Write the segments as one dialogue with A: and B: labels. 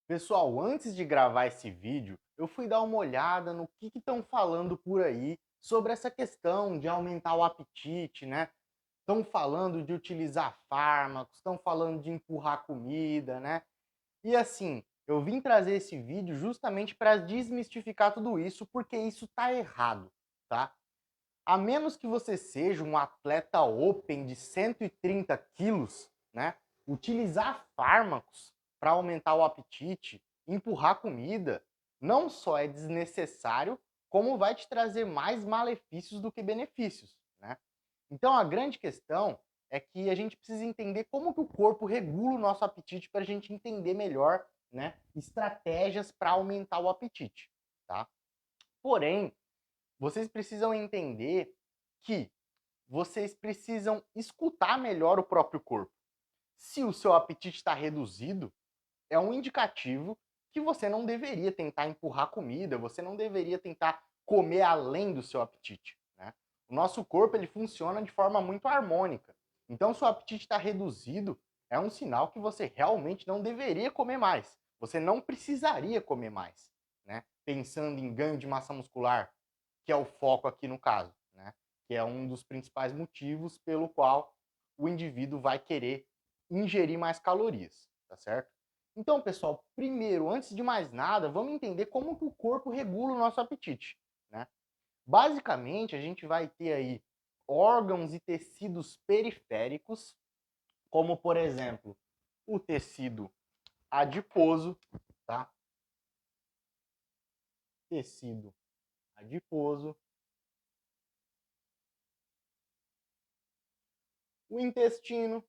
A: Pessoal, antes de gravar esse vídeo, eu fui dar uma olhada no que estão falando por aí sobre essa questão de aumentar o apetite, né? Estão falando de utilizar fármacos, estão falando de empurrar comida, né? E assim, eu vim trazer esse vídeo justamente para desmistificar tudo isso, porque isso tá errado, tá? A menos que você seja um atleta open de 130 quilos, né? Utilizar fármacos para aumentar o apetite, empurrar comida, não só é desnecessário, como vai te trazer mais malefícios do que benefícios, né? Então a grande questão é que a gente precisa entender como que o corpo regula o nosso apetite para a gente entender melhor, né, estratégias para aumentar o apetite, tá? Porém, vocês precisam entender que vocês precisam escutar melhor o próprio corpo. Se o seu apetite está reduzido, é um indicativo que você não deveria tentar empurrar comida, você não deveria tentar comer além do seu apetite, né? O nosso corpo ele funciona de forma muito harmônica. Então, se o apetite está reduzido, é um sinal que você realmente não deveria comer mais. Você não precisaria comer mais, né? Pensando em ganho de massa muscular, que é o foco aqui no caso, né? Que é um dos principais motivos pelo qual o indivíduo vai querer ingerir mais calorias, tá certo? Então, pessoal, primeiro, antes de mais nada, vamos entender como que o corpo regula o nosso apetite, né? Basicamente, a gente vai ter aí órgãos e tecidos periféricos, como por exemplo, o tecido adiposo, tá? Tecido adiposo, o intestino,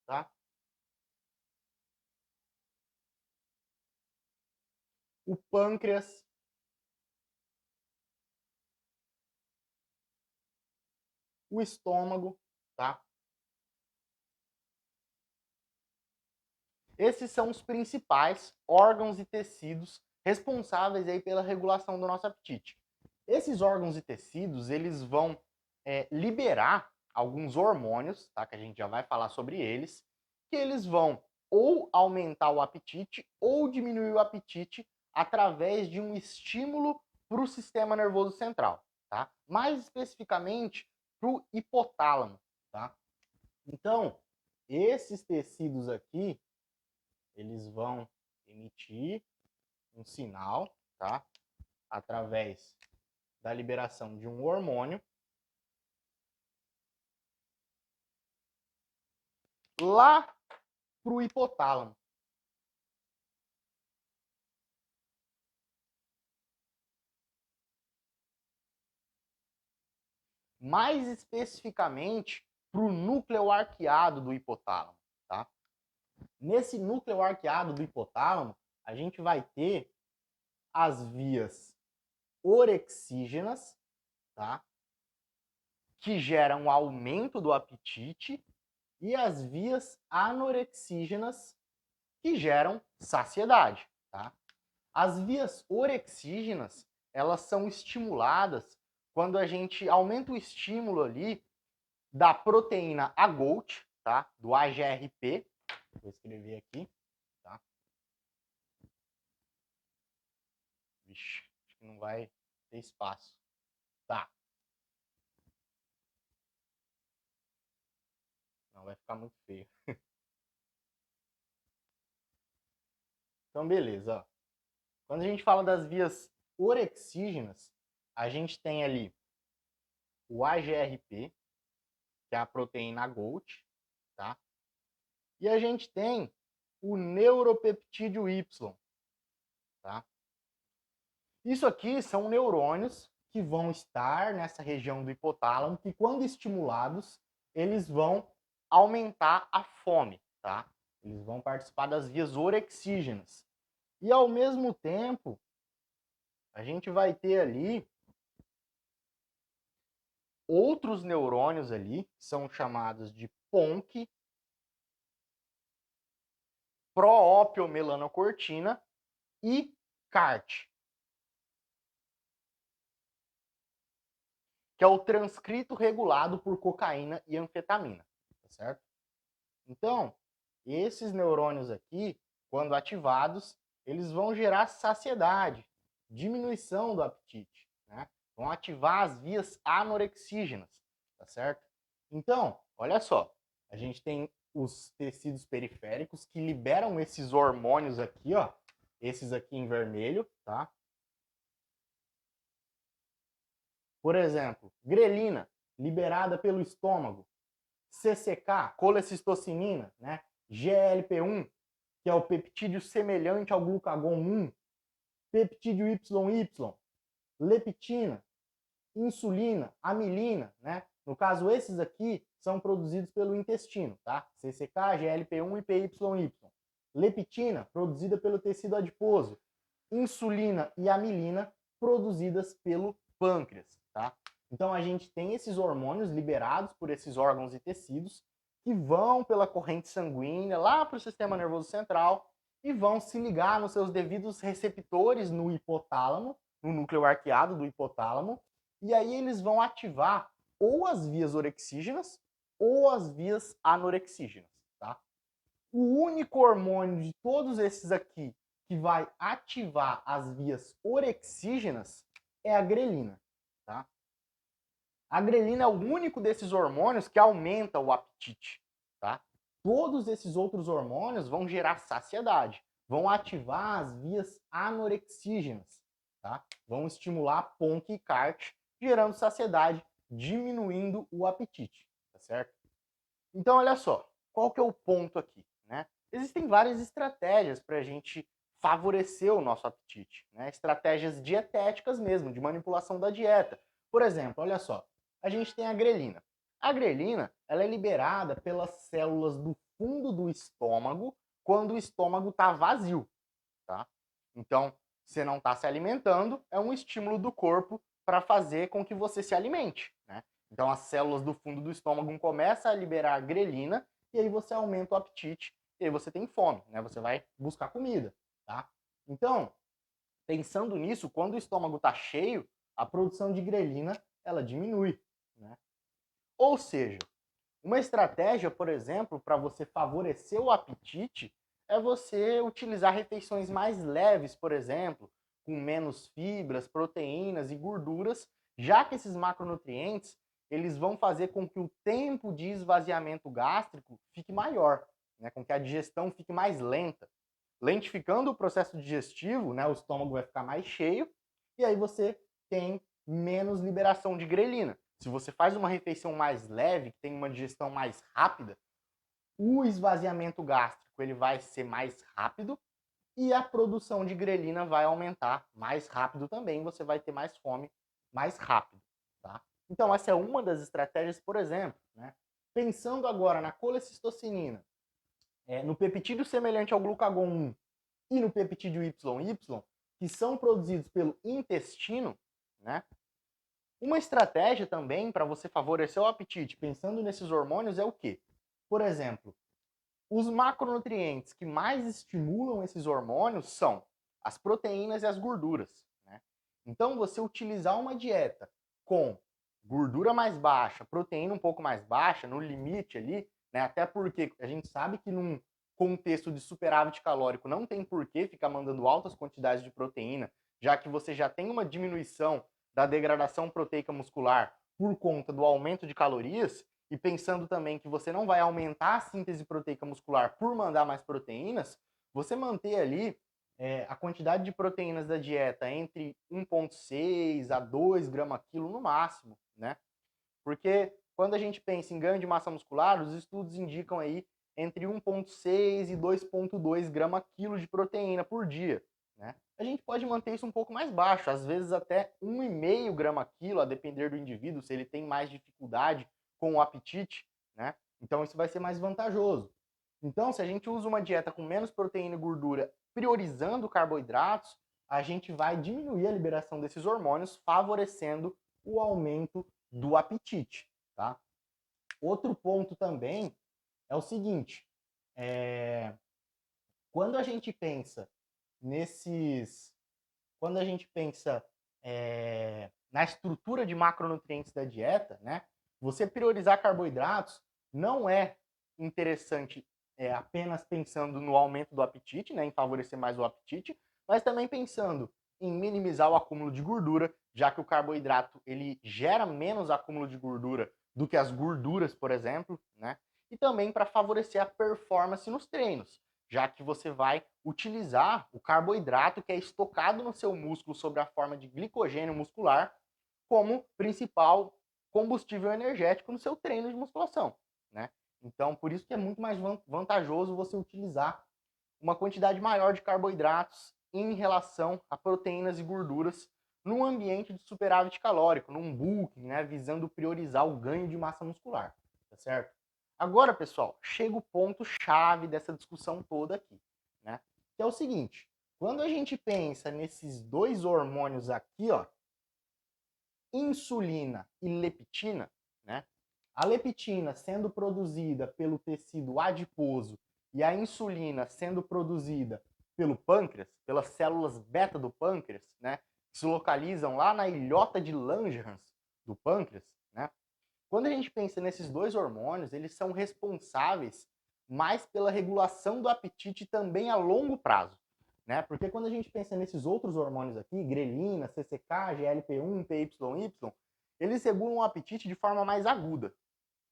A: tá? O pâncreas, o estômago, tá? Esses são os principais órgãos e tecidos responsáveis aí pela regulação do nosso apetite. Esses órgãos e tecidos, eles vão liberar alguns hormônios, tá? Que a gente já vai falar sobre eles, que eles vão ou aumentar o apetite ou diminuir o apetite através de um estímulo para o sistema nervoso central, tá? Mais especificamente para o hipotálamo, tá? Então, esses tecidos aqui, eles vão emitir um sinal, tá? Através da liberação de um hormônio lá para o hipotálamo. Mais especificamente para o núcleo arqueado do hipotálamo, tá? Nesse núcleo arqueado do hipotálamo, a gente vai ter as vias orexígenas, tá? Que geram um aumento do apetite, e as vias anorexígenas, que geram saciedade, tá? As vias orexígenas, elas são estimuladas quando a gente aumenta o estímulo ali da proteína AGOT, tá? Do AGRP. Vou escrever aqui, tá? Vixe, acho que não vai ter espaço. Tá. Não, vai ficar muito feio. Então, beleza. Ó. Quando a gente fala das vias orexígenas, a gente tem ali o AGRP, que é a proteína AGOT, tá? E a gente tem o neuropeptídeo Y, tá? Isso aqui são neurônios que vão estar nessa região do hipotálamo, que quando estimulados, eles vão aumentar a fome, tá? Eles vão participar das vias orexígenas. E ao mesmo tempo, a gente vai ter ali outros neurônios ali, que são chamados de PONC, proopiomelanocortina e CART, que é o transcrito regulado por cocaína e anfetamina, tá certo? Então, esses neurônios aqui, quando ativados, eles vão gerar saciedade, diminuição do apetite, né? Vão ativar as vias anorexígenas, tá certo? Então, olha só, a gente tem os tecidos periféricos que liberam esses hormônios aqui, ó, esses aqui em vermelho, tá? Por exemplo, grelina, liberada pelo estômago. CCK, colecistocinina, né? GLP-1, que é o peptídeo semelhante ao glucagon 1. Peptídeo YY, leptina, insulina, amilina, né? No caso, esses aqui são produzidos pelo intestino, tá? CCK, GLP-1 e PYY. Leptina, produzida pelo tecido adiposo. Insulina e amilina, produzidas pelo pâncreas, tá? Então a gente tem esses hormônios liberados por esses órgãos e tecidos que vão pela corrente sanguínea lá para o sistema nervoso central e vão se ligar nos seus devidos receptores no hipotálamo, no núcleo arqueado do hipotálamo, e aí eles vão ativar ou as vias orexígenas ou as vias anorexígenas, tá? O único hormônio de todos esses aqui que vai ativar as vias orexígenas é a grelina, tá? A grelina é o único desses hormônios que aumenta o apetite, tá? Todos esses outros hormônios vão gerar saciedade, vão ativar as vias anorexígenas, tá? Vão estimular PONC e CART, gerando saciedade, diminuindo o apetite, tá certo? Então, olha só, qual que é o ponto aqui, né? Existem várias estratégias para a gente favorecer o nosso apetite, né? Estratégias dietéticas mesmo, de manipulação da dieta. Por exemplo, olha só, a gente tem a grelina. A grelina, ela é liberada pelas células do fundo do estômago quando o estômago está vazio, tá? Então, você não está se alimentando, é um estímulo do corpo para fazer com que você se alimente, né? Então, as células do fundo do estômago começam a liberar grelina e aí você aumenta o apetite e aí você tem fome, né? Você vai buscar comida, tá? Então, pensando nisso, quando o estômago está cheio, a produção de grelina ela diminui, né? Ou seja, uma estratégia, por exemplo, para você favorecer o apetite é você utilizar refeições mais leves, por exemplo, com menos fibras, proteínas e gorduras, já que esses macronutrientes eles vão fazer com que o tempo de esvaziamento gástrico fique maior, né, com que a digestão fique mais lenta. Lentificando o processo digestivo, né, o estômago vai ficar mais cheio e aí você tem menos liberação de grelina. Se você faz uma refeição mais leve, que tem uma digestão mais rápida, o esvaziamento gástrico ele vai ser mais rápido e a produção de grelina vai aumentar mais rápido também, você vai ter mais fome mais rápido, tá? Então essa é uma das estratégias, por exemplo, né? Pensando agora na colecistocinina, no peptídeo semelhante ao glucagon 1 e no peptídeo YY, que são produzidos pelo intestino, né? Uma estratégia também para você favorecer o apetite, pensando nesses hormônios, é o quê? Por exemplo, os macronutrientes que mais estimulam esses hormônios são as proteínas e as gorduras, né? Então, você utilizar uma dieta com gordura mais baixa, proteína um pouco mais baixa, no limite ali, né? Até porque a gente sabe que num contexto de superávit calórico não tem por que ficar mandando altas quantidades de proteína, já que você já tem uma diminuição da degradação proteica muscular por conta do aumento de calorias, e pensando também que você não vai aumentar a síntese proteica muscular por mandar mais proteínas, você manter ali a quantidade de proteínas da dieta entre 1,6 a 2 gramas quilo no máximo, né? Porque quando a gente pensa em ganho de massa muscular, os estudos indicam aí entre 1,6 e 2,2 grama quilo de proteína por dia, né? A gente pode manter isso um pouco mais baixo, às vezes até 1,5 grama quilo, a depender do indivíduo, se ele tem mais dificuldade com o apetite, né? Então isso vai ser mais vantajoso. Então, se a gente usa uma dieta com menos proteína e gordura, priorizando carboidratos, a gente vai diminuir a liberação desses hormônios, favorecendo o aumento do apetite, tá? Outro ponto também é o seguinte, quando a gente pensa nesses, quando a gente pensa na estrutura de macronutrientes da dieta, né? Você priorizar carboidratos não é interessante apenas pensando no aumento do apetite, né, em favorecer mais o apetite, mas também pensando em minimizar o acúmulo de gordura, já que o carboidrato ele gera menos acúmulo de gordura do que as gorduras, por exemplo, né? E também para favorecer a performance nos treinos, já que você vai utilizar o carboidrato que é estocado no seu músculo sob a forma de glicogênio muscular como principal combustível energético no seu treino de musculação, né? Então, por isso que é muito mais vantajoso você utilizar uma quantidade maior de carboidratos em relação a proteínas e gorduras num ambiente de superávit calórico, num bulking, né, visando priorizar o ganho de massa muscular, tá certo? Agora, pessoal, chega o ponto chave dessa discussão toda aqui, né? Que é o seguinte: quando a gente pensa nesses dois hormônios aqui, ó, insulina e leptina, né? A leptina sendo produzida pelo tecido adiposo e a insulina sendo produzida pelo pâncreas, pelas células beta do pâncreas, né? Que se localizam lá na ilhota de Langerhans do pâncreas, né? Quando a gente pensa nesses dois hormônios, eles são responsáveis mais pela regulação do apetite também a longo prazo, né? Porque quando a gente pensa nesses outros hormônios aqui, grelina, CCK, GLP-1, PYY, eles regulam o apetite de forma mais aguda,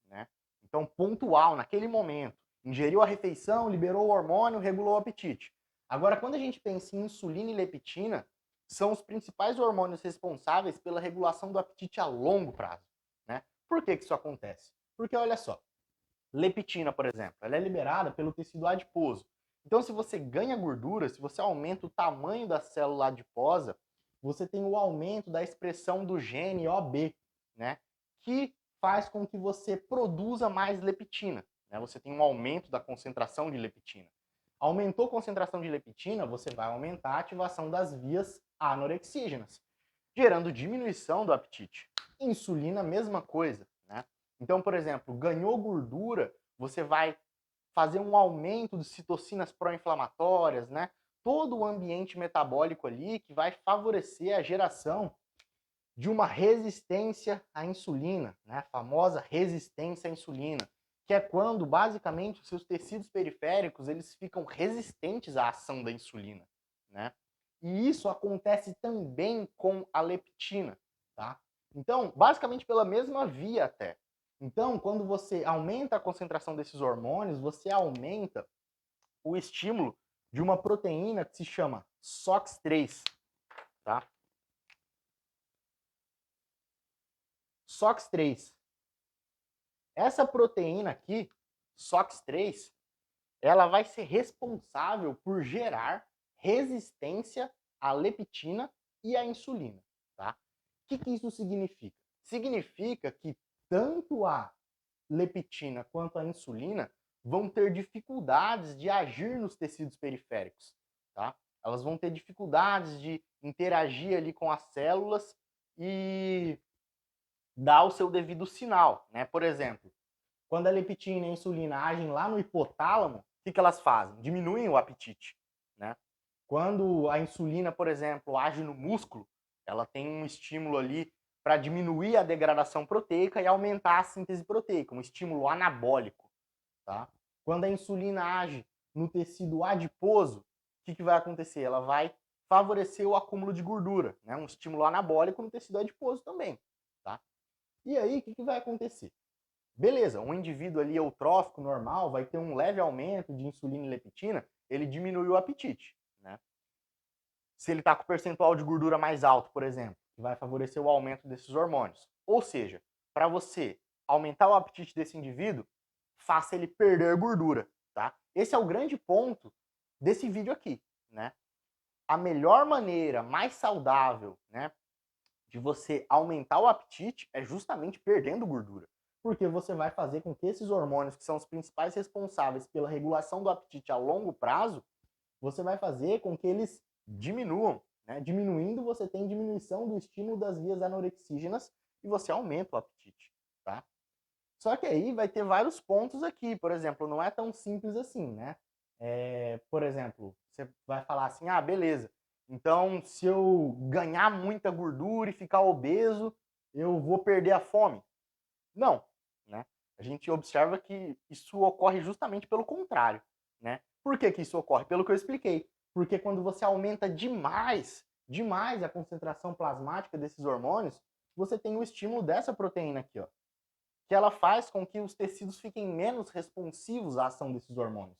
A: né? Então, pontual, naquele momento. Ingeriu a refeição, liberou o hormônio, regulou o apetite. Agora, quando a gente pensa em insulina e leptina, são os principais hormônios responsáveis pela regulação do apetite a longo prazo, né? Por que isso acontece? Porque, olha só, leptina, por exemplo, ela é liberada pelo tecido adiposo. Então, se você ganha gordura, se você aumenta o tamanho da célula adiposa, você tem o aumento da expressão do gene OB, né? Que faz com que você produza mais leptina, né? Você tem um aumento da concentração de leptina. Aumentou a concentração de leptina, você vai aumentar a ativação das vias anorexígenas, gerando diminuição do apetite. Insulina, mesma coisa, né? Então, por exemplo, ganhou gordura, você vai fazer um aumento de citocinas pró-inflamatórias, né? Todo o ambiente metabólico ali que vai favorecer a geração de uma resistência à insulina, né? A famosa resistência à insulina, que é quando basicamente os seus tecidos periféricos eles ficam resistentes à ação da insulina, né? E isso acontece também com a leptina, tá? Então, basicamente pela mesma via até. Então, quando você aumenta a concentração desses hormônios, você aumenta o estímulo de uma proteína que se chama SOX3, tá? SOX3. Essa proteína aqui, SOX3, ela vai ser responsável por gerar resistência à leptina e à insulina, tá? O que isso significa? Significa que tanto a leptina quanto a insulina vão ter dificuldades de agir nos tecidos periféricos, tá? Elas vão ter dificuldades de interagir ali com as células e dar o seu devido sinal, né? Por exemplo, quando a leptina e a insulina agem lá no hipotálamo, o que elas fazem? Diminuem o apetite, né? Quando a insulina, por exemplo, age no músculo, ela tem um estímulo ali para diminuir a degradação proteica e aumentar a síntese proteica, um estímulo anabólico, tá? Quando a insulina age no tecido adiposo, o que vai acontecer? Ela vai favorecer o acúmulo de gordura, né? Um estímulo anabólico no tecido adiposo também, tá? E aí, o que vai acontecer? Beleza, um indivíduo ali eutrófico normal vai ter um leve aumento de insulina e leptina, ele diminui o apetite, né? Se ele está com percentual de gordura mais alto, por exemplo, que vai favorecer o aumento desses hormônios. Ou seja, para você aumentar o apetite desse indivíduo, faça ele perder gordura, tá? Esse é o grande ponto desse vídeo aqui, né? A melhor maneira, mais saudável, né, de você aumentar o apetite é justamente perdendo gordura. Porque você vai fazer com que esses hormônios, que são os principais responsáveis pela regulação do apetite a longo prazo, você vai fazer com que eles diminuam, né? Diminuindo, você tem diminuição do estímulo das vias anorexígenas e você aumenta o apetite, tá? Só que aí vai ter vários pontos aqui, por exemplo, não é tão simples assim, né? Por exemplo, você vai falar assim, ah, beleza, então se eu ganhar muita gordura e ficar obeso, eu vou perder a fome. Não, né? a gente observa que isso ocorre justamente pelo contrário, né? Por que que isso ocorre? Pelo que eu expliquei. Porque quando você aumenta demais a concentração plasmática desses hormônios, você tem o estímulo dessa proteína aqui, ó, que ela faz com que os tecidos fiquem menos responsivos à ação desses hormônios.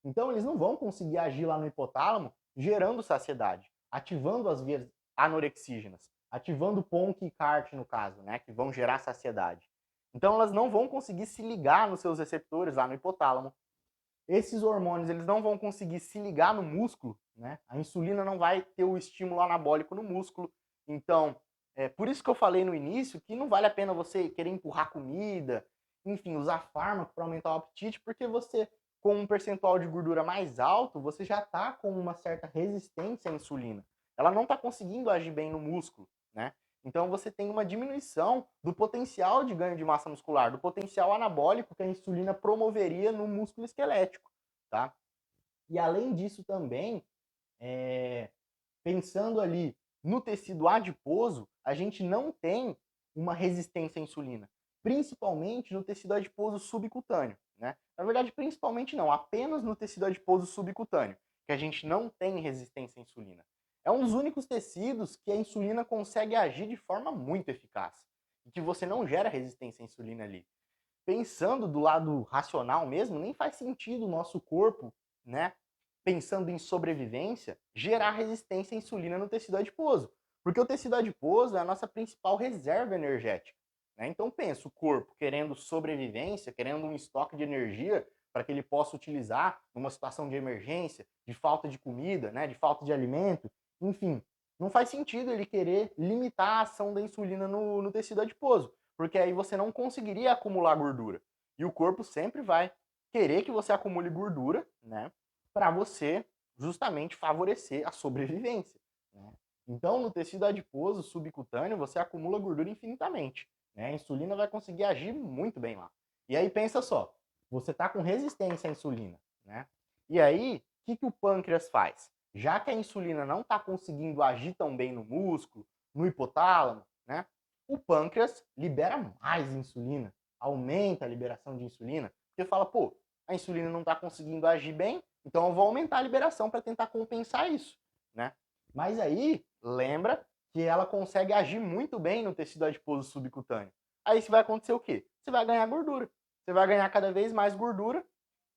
A: Então, eles não vão conseguir agir lá no hipotálamo gerando saciedade, ativando as vias anorexígenas, ativando PONC e CART, no caso, né, que vão gerar saciedade. Então, elas não vão conseguir se ligar nos seus receptores lá no hipotálamo. Esses hormônios eles não vão conseguir se ligar no músculo, né? A insulina não vai ter o estímulo anabólico no músculo. Então, por isso que eu falei no início que não vale a pena você querer empurrar comida, enfim, usar fármaco para aumentar o apetite, porque você, com um percentual de gordura mais alto, você já está com uma certa resistência à insulina. Ela não está conseguindo agir bem no músculo, né? Então você tem uma diminuição do potencial de ganho de massa muscular, do potencial anabólico que a insulina promoveria no músculo esquelético, tá? E além disso também, pensando ali no tecido adiposo, a gente não tem uma resistência à insulina, principalmente no tecido adiposo subcutâneo, né? Na verdade, principalmente não, apenas no tecido adiposo subcutâneo, que a gente não tem resistência à insulina. É um dos únicos tecidos que a insulina consegue agir de forma muito eficaz e que você não gera resistência à insulina ali. Pensando do lado racional mesmo, nem faz sentido o nosso corpo, né, pensando em sobrevivência, gerar resistência à insulina no tecido adiposo. Porque o tecido adiposo é a nossa principal reserva energética, né? Então pensa, o corpo querendo sobrevivência, querendo um estoque de energia para que ele possa utilizar numa situação de emergência, de falta de comida, né, de falta de alimento, enfim. Não faz sentido ele querer limitar a ação da insulina no tecido adiposo, porque aí você não conseguiria acumular gordura. E o corpo sempre vai querer que você acumule gordura, né, para você justamente favorecer a sobrevivência, né? Então, no tecido adiposo subcutâneo, você acumula gordura infinitamente, né? A insulina vai conseguir agir muito bem lá. E aí pensa só, você está com resistência à insulina, né? E aí, o que o pâncreas faz? Já que a insulina não está conseguindo agir tão bem no músculo, no hipotálamo, né? O pâncreas libera mais insulina, aumenta a liberação de insulina, porque fala, pô, a insulina não está conseguindo agir bem, então eu vou aumentar a liberação para tentar compensar isso, né? Mas aí, lembra que ela consegue agir muito bem no tecido adiposo subcutâneo. Aí você vai acontecer o quê? Você vai ganhar gordura. Você vai ganhar cada vez mais gordura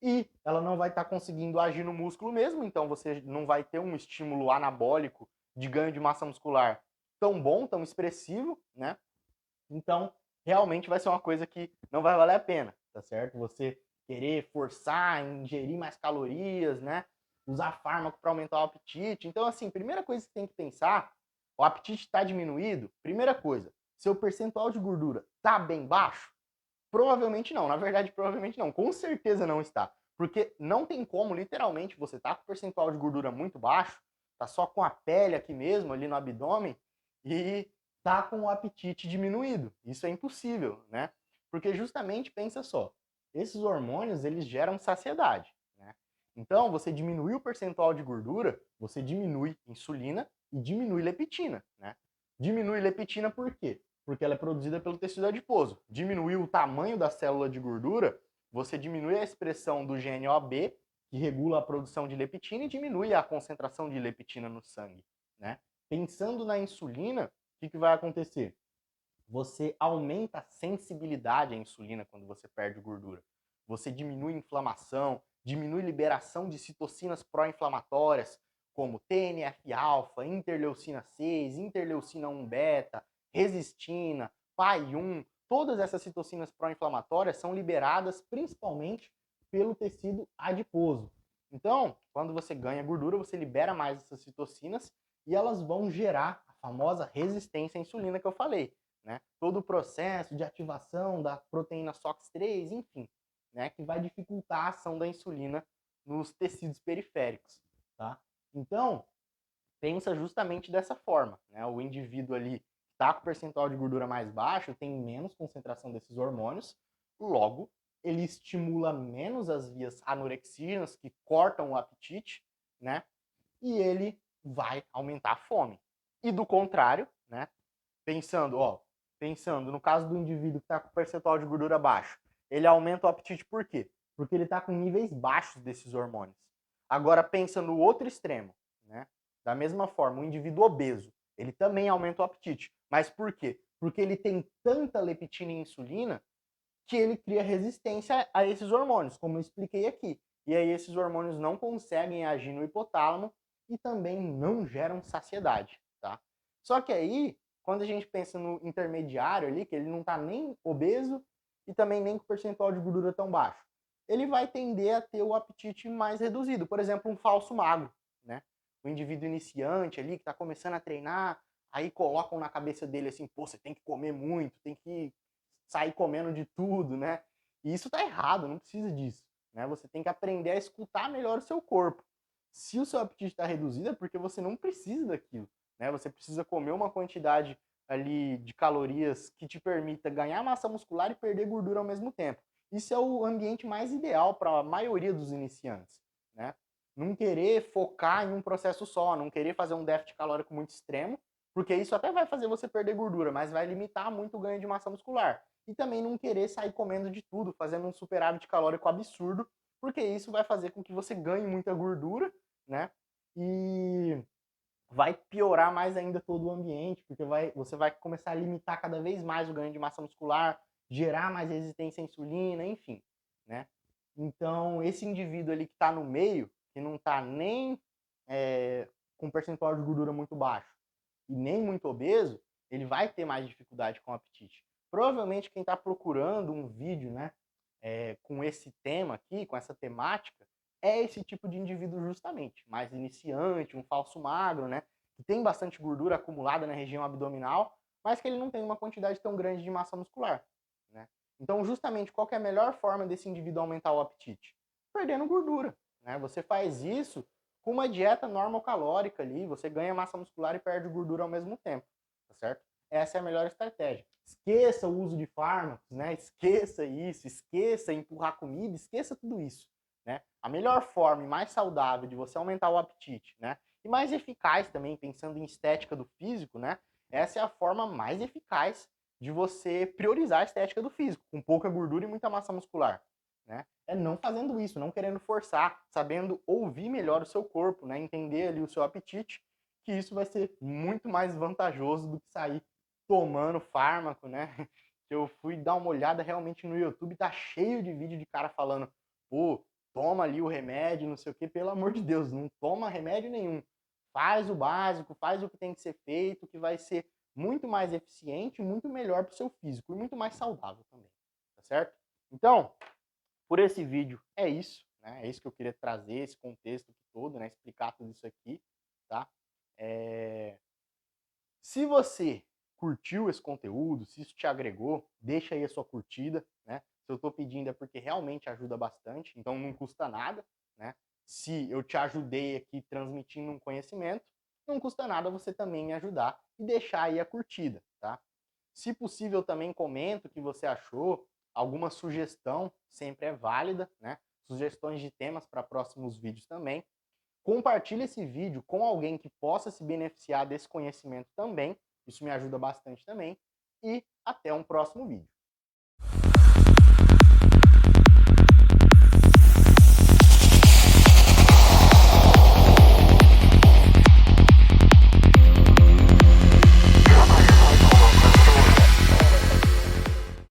A: e ela não vai estar conseguindo agir no músculo mesmo, então você não vai ter um estímulo anabólico de ganho de massa muscular tão bom, tão expressivo, né? Então, realmente vai ser uma coisa que não vai valer a pena, tá certo? Você querer forçar, ingerir mais calorias, né? Usar fármaco para aumentar o apetite. Então, assim, primeira coisa que você tem que pensar, o apetite está diminuído, primeira coisa, seu percentual de gordura está bem baixo? Provavelmente não, na verdade, provavelmente não, com certeza não está. Porque não tem como, literalmente, você tá com o percentual de gordura muito baixo, tá só com a pele aqui mesmo, ali no abdômen, e tá com o apetite diminuído. Isso é impossível, né? Porque justamente, pensa só, esses hormônios, eles geram saciedade, né? Então, você diminui o percentual de gordura, você diminui insulina e diminui leptina, né? Diminui leptina por quê? Porque ela é produzida pelo tecido adiposo. Diminuiu o tamanho da célula de gordura, você diminui a expressão do gene OB, que regula a produção de leptina, e diminui a concentração de leptina no sangue, né? Pensando na insulina, o que vai acontecer? Você aumenta a sensibilidade à insulina quando você perde gordura. Você diminui a inflamação, diminui a liberação de citocinas pró-inflamatórias, como TNF-alfa, interleucina 6, interleucina 1 beta, resistina, PAI-1. Todas essas citocinas pró-inflamatórias são liberadas principalmente pelo tecido adiposo. Então, quando você ganha gordura, você libera mais essas citocinas e elas vão gerar a famosa resistência à insulina que eu falei, né? Todo o processo de ativação da proteína SOX3, enfim, né? Que vai dificultar a ação da insulina nos tecidos periféricos, tá? Então, pensa justamente dessa forma, né? O indivíduo ali está com o percentual de gordura mais baixo, tem menos concentração desses hormônios, logo, ele estimula menos as vias anorexígenas, que cortam o apetite, né? E ele vai aumentar a fome. E do contrário, né? Pensando no caso do indivíduo que está com percentual de gordura baixo, ele aumenta o apetite por quê? Porque ele está com níveis baixos desses hormônios. Agora pensa no outro extremo, né? Da mesma forma, o indivíduo obeso, ele também aumenta o apetite. Mas por quê? Porque ele tem tanta leptina e insulina que ele cria resistência a esses hormônios, como eu expliquei aqui. E aí esses hormônios não conseguem agir no hipotálamo e também não geram saciedade, tá? Só que aí, quando a gente pensa no intermediário ali, que ele não está nem obeso e também nem com percentual de gordura tão baixo, ele vai tender a ter o apetite mais reduzido. Por exemplo, um falso magro, né? O indivíduo iniciante ali, que está começando a treinar, aí colocam na cabeça dele assim, pô, você tem que comer muito, tem que sair comendo de tudo, né? E isso tá errado, não precisa disso, né? Você tem que aprender a escutar melhor o seu corpo. Se o seu apetite está reduzido é porque você não precisa daquilo, né? Você precisa comer uma quantidade ali de calorias que te permita ganhar massa muscular e perder gordura ao mesmo tempo. Isso é o ambiente mais ideal para a maioria dos iniciantes, né? Não querer focar em um processo só, não querer fazer um déficit calórico muito extremo, porque isso até vai fazer você perder gordura, mas vai limitar muito o ganho de massa muscular. E também não querer sair comendo de tudo, fazendo um superávit calórico absurdo, porque isso vai fazer com que você ganhe muita gordura, né? E vai piorar mais ainda todo o ambiente, porque você vai começar a limitar cada vez mais o ganho de massa muscular, gerar mais resistência à insulina, enfim, né? Então, esse indivíduo ali que está no meio, que não está nem com percentual de gordura muito baixo e nem muito obeso, ele vai ter mais dificuldade com o apetite. Provavelmente quem está procurando um vídeo, né, com esse tema aqui, com essa temática, é esse tipo de indivíduo justamente, mais iniciante, um falso magro, né, que tem bastante gordura acumulada na região abdominal, mas que ele não tem uma quantidade tão grande de massa muscular, né? Então, justamente, qual que é a melhor forma desse indivíduo aumentar o apetite? Perdendo gordura, né? Você faz isso com uma dieta normocalórica ali, você ganha massa muscular e perde gordura ao mesmo tempo, tá certo? Essa é a melhor estratégia. Esqueça o uso de fármacos, né? Esqueça isso, esqueça empurrar comida, esqueça tudo isso, né? A melhor forma e mais saudável de você aumentar o apetite, né? E mais eficaz também, pensando em estética do físico, né? Essa é a forma mais eficaz de você priorizar a estética do físico, com pouca gordura e muita massa muscular, né? É não fazendo isso, não querendo forçar, sabendo ouvir melhor o seu corpo, né? Entender ali o seu apetite, que isso vai ser muito mais vantajoso do que sair tomando fármaco, né? Eu fui dar uma olhada realmente no YouTube, tá cheio de vídeo de cara falando, pô, toma ali o remédio, não sei o que, pelo amor de Deus, não toma remédio nenhum. Faz o básico, faz o que tem que ser feito, que vai ser muito mais eficiente, muito melhor para o seu físico e muito mais saudável também, tá certo? Então, por esse vídeo é isso, né? É isso que eu queria trazer, esse contexto aqui todo, né? Explicar tudo isso aqui, tá? Se você curtiu esse conteúdo, se isso te agregou, deixa aí a sua curtida, né? Se eu estou pedindo é porque realmente ajuda bastante, então não custa nada, né? Se eu te ajudei aqui transmitindo um conhecimento, não custa nada você também me ajudar e deixar aí a curtida, tá? Se possível também comenta o que você achou, alguma sugestão sempre é válida, né? Sugestões de temas para próximos vídeos também. Compartilhe esse vídeo com alguém que possa se beneficiar desse conhecimento também. Isso me ajuda bastante também. E até um próximo vídeo.